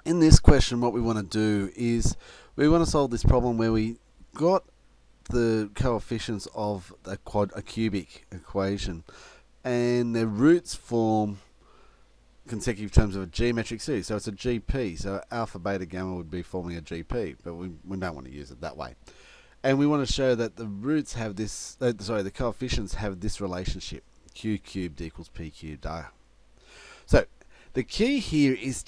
In this question, what we want to do is we want to solve this problem where we got the coefficients of a cubic equation, and their roots form consecutive terms of a geometric series. So it's a GP. So alpha, beta, gamma would be forming a GP, but we don't want to use it that way. And we want to show that the roots have this. The coefficients have this relationship: q cubed equals p cubed r. So the key here is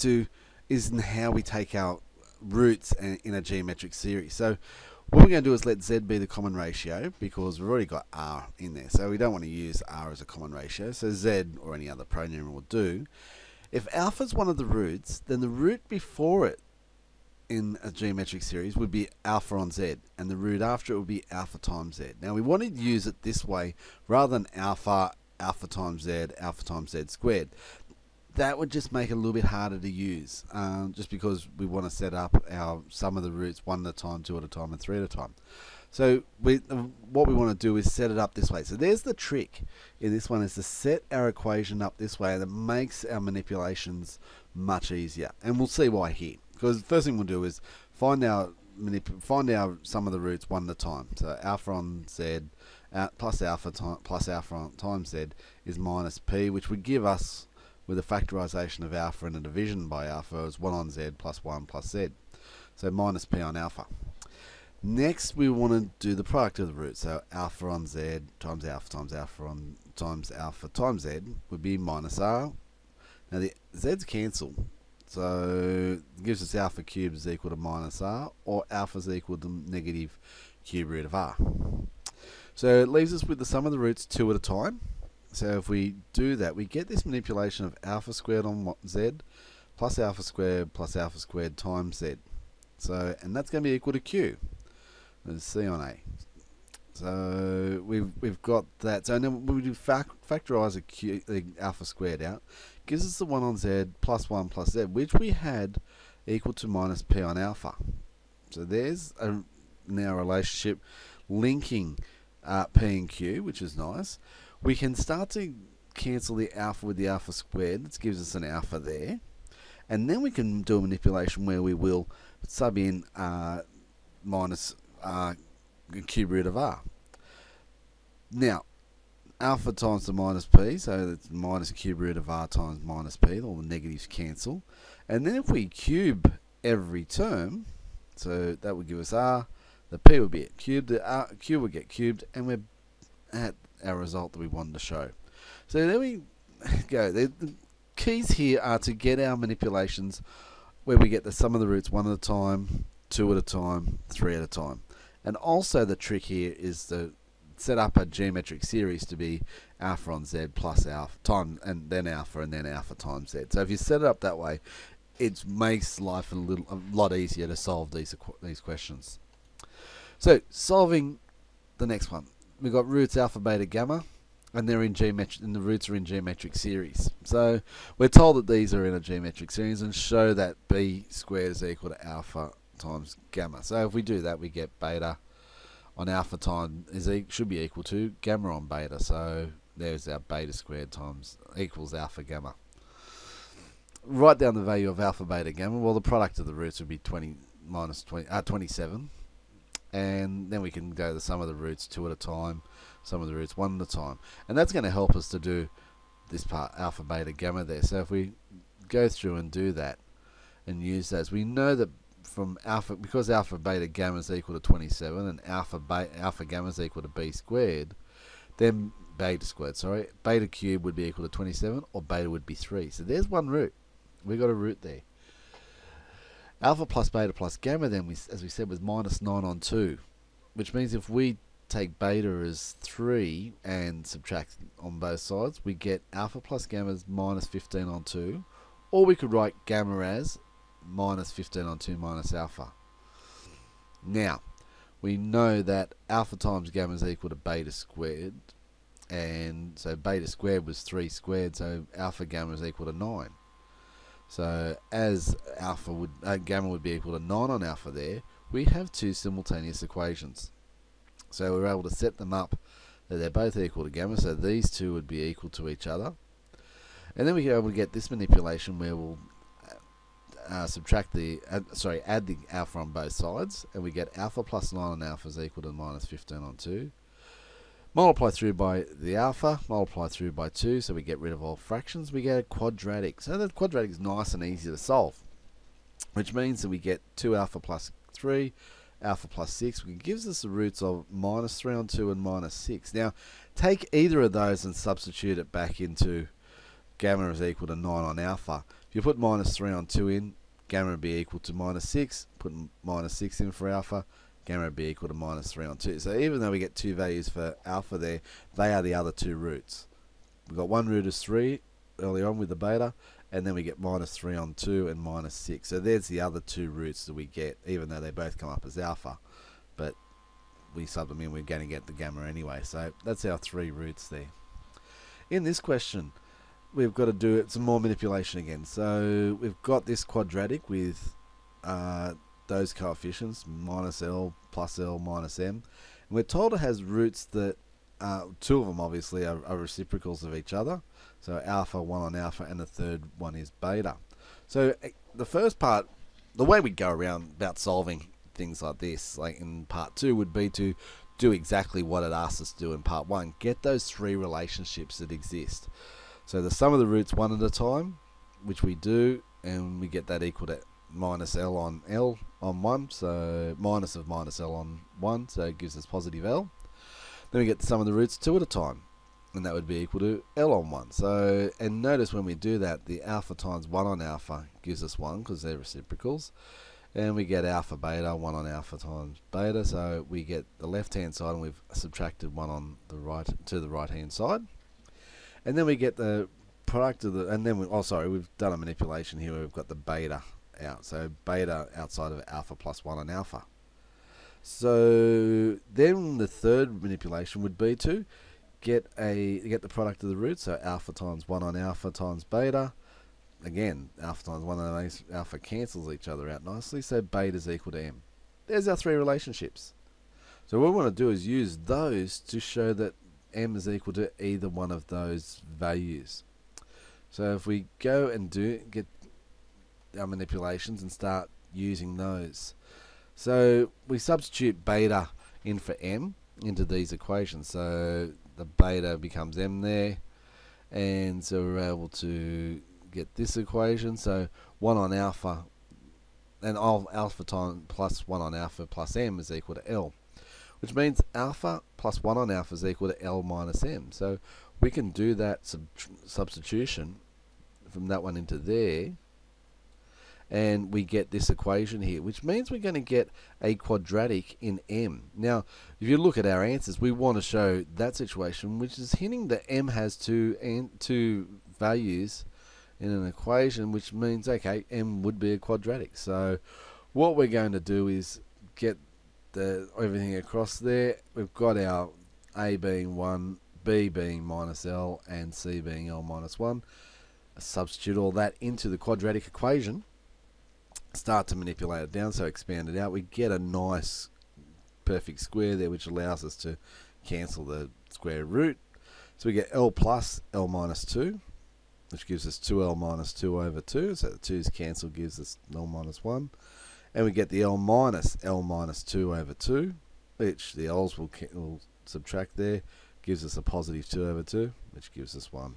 in how we take our roots in a geometric series. So what we're going to do is let z be the common ratio, because we've already got r in there, so we don't want to use r as a common ratio. So z or any other pronoun will do. If alpha is one of the roots, then the root before it in a geometric series would be alpha on z, and the root after it would be alpha times z. Now we want to use it this way rather than alpha times z squared. That would just make it a little bit harder to use, just because we want to set up our sum of the roots 1 at a time, 2 at a time, and 3 at a time. So what we want to do is set it up this way. So there's the trick in this one, is to set our equation up this way, and it makes our manipulations much easier. And we'll see why here. Because the first thing we'll do is find our sum of the roots 1 at a time. So alpha on z plus alpha times z is minus p, which would give us, with a factorisation of alpha and a division by alpha, is 1 on z plus 1 plus z. So minus p on alpha. Next, we want to do the product of the roots. So alpha on z times alpha times alpha times alpha times z would be minus r. Now the z's cancel, so it gives us alpha cubed is equal to minus r, or alpha is equal to negative cube root of r. So it leaves us with the sum of the roots 2 at a time. So if we do that, we get this manipulation of alpha squared on z plus alpha squared times z. So, and that's going to be equal to q. There's C on A. So we've got that. So now when we do factorise the alpha squared out, gives us the 1 on z plus 1 plus z, which we had equal to minus p on alpha. So there's now a relationship linking p and q, which is nice. We can start to cancel the alpha with the alpha squared. This gives us an alpha there. And then we can do a manipulation where we will sub in minus cube root of r. Now, alpha times the minus p, so that's minus cube root of r times minus p, all the negatives cancel. And then if we cube every term, so that would give us r, the p would be cubed, the q would get cubed, and we're at our result that we wanted to show. So there we go. The keys here are to get our manipulations where we get the sum of the roots 1 at a time, 2 at a time, 3 at a time. And also the trick here is to set up a geometric series to be alpha on z plus alpha time, and then alpha times z. So if you set it up that way, it makes life a lot easier to solve these questions. So solving the next one, we've got roots alpha, beta, gamma, and they're in geometric, and the roots are in geometric series. So we're told that these are in a geometric series, and show that b squared is equal to alpha times gamma. So if we do that, we get beta on alpha should be equal to gamma on beta. So there's our beta squared times equals alpha gamma. Write down the value of alpha, beta, gamma. Well, the product of the roots would be 27. And then we can go the sum of the roots 2 at a time, sum of the roots 1 at a time. And that's going to help us to do this part, alpha, beta, gamma there. So if we go through and do that and use those, we know that from alpha, because alpha, beta, gamma is equal to 27, and alpha, gamma is equal to b squared, then beta cubed would be equal to 27, or beta would be 3. So there's one root. We got a root there. Alpha plus beta plus gamma then, as we said, was minus 9 on 2, which means if we take beta as 3 and subtract on both sides, we get alpha plus gamma as minus 15 on 2, or we could write gamma as minus 15 on 2 minus alpha. Now, we know that alpha times gamma is equal to beta squared, and so beta squared was 3 squared, so alpha gamma is equal to 9. So as gamma would be equal to 9 on alpha there, we have two simultaneous equations. So we're able to set them up that they're both equal to gamma, so these two would be equal to each other. And then we're able to get this manipulation where we'll subtract the add the alpha on both sides, and we get alpha plus 9 on alpha is equal to minus 15 on 2. Multiply through by the alpha, multiply through by 2, so we get rid of all fractions. We get a quadratic. So the quadratic is nice and easy to solve, which means that we get 2 alpha plus 3, alpha plus 6, which gives us the roots of minus 3 on 2 and minus 6. Now, take either of those and substitute it back into gamma is equal to 9 on alpha. If you put minus 3 on 2 in, gamma would be equal to minus 6. Put minus 6 in for alpha, gamma would be equal to minus 3 on 2. So even though we get two values for alpha there, they are the other two roots. We've got one root as 3 earlier on with the beta, and then we get minus 3 on 2 and minus 6. So there's the other two roots that we get, even though they both come up as alpha. But we sub them in, we're going to get the gamma anyway. So that's our three roots there. In this question, we've got to do some more manipulation again. So we've got this quadratic with those coefficients, minus L, plus L, minus M. And we're told it has roots that, two of them obviously are reciprocals of each other. So alpha, 1 on alpha, and the third one is beta. So the first part, the way we go around about solving things like this, like in part 2, would be to do exactly what it asks us to do in part 1. Get those three relationships that exist. So the sum of the roots one at a time, which we do, and we get that equal to minus L on 1, so minus of minus L on 1, so it gives us positive L. Then we get the sum of the roots 2 at a time, and that would be equal to L on 1. So, and notice when we do that, the alpha times 1 on alpha gives us 1, because they're reciprocals. And we get alpha beta, 1 on alpha times beta, so we get the left hand side, and we've subtracted 1 on the right to the right hand side. And then we get the product of the, and then we've done a manipulation here where we've got the beta out. So beta outside of alpha plus 1 on alpha. So then the third manipulation would be to get the product of the roots. So alpha times 1 on alpha times beta. Again, alpha times 1 on alpha cancels each other out nicely. So beta is equal to M. There's our three relationships. So what we want to do is use those to show that M is equal to either one of those values. So if we go and get our manipulations and start using those. So we substitute beta in for M into these equations. So the beta becomes M there, and so we're able to get this equation. So 1 on alpha, and alpha time plus 1 on alpha plus M is equal to L, which means alpha plus 1 on alpha is equal to L minus M. So we can do that substitution from that one into there, and we get this equation here, which means we're going to get a quadratic in M. Now, if you look at our answers, we want to show that situation, which is hinting that M has two values in an equation, which means, okay, M would be a quadratic. So what we're going to do is get everything across there. We've got our A being 1, B being minus L, and C being L minus 1. Substitute all that into the quadratic equation. Start to manipulate it down, so expand it out. We get a nice perfect square there, which allows us to cancel the square root. So we get L plus L minus 2, which gives us 2L minus 2 over 2. So the 2's cancel, gives us L minus 1. And we get the L minus 2 over 2, which the L's will subtract there, gives us a positive 2 over 2, which gives us 1.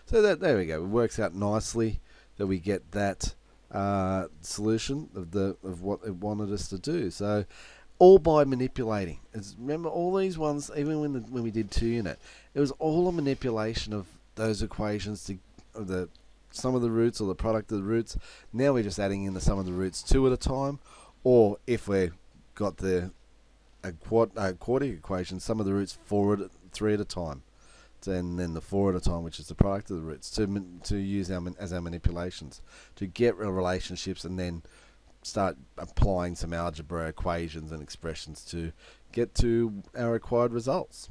So there we go. It works out nicely that we get that solution of what it wanted us to do. So all by manipulating. Remember all these ones, even when we did 2 unit, it was all a manipulation of those equations to the sum of the roots or the product of the roots. Now we're just adding in the sum of the roots 2 at a time, or if we've got a quadratic equation, sum of the roots 3 at a time, and then the 4 at a time, which is the product of the roots, to use as our manipulations to get relationships, and then start applying some algebra equations and expressions to get to our required results.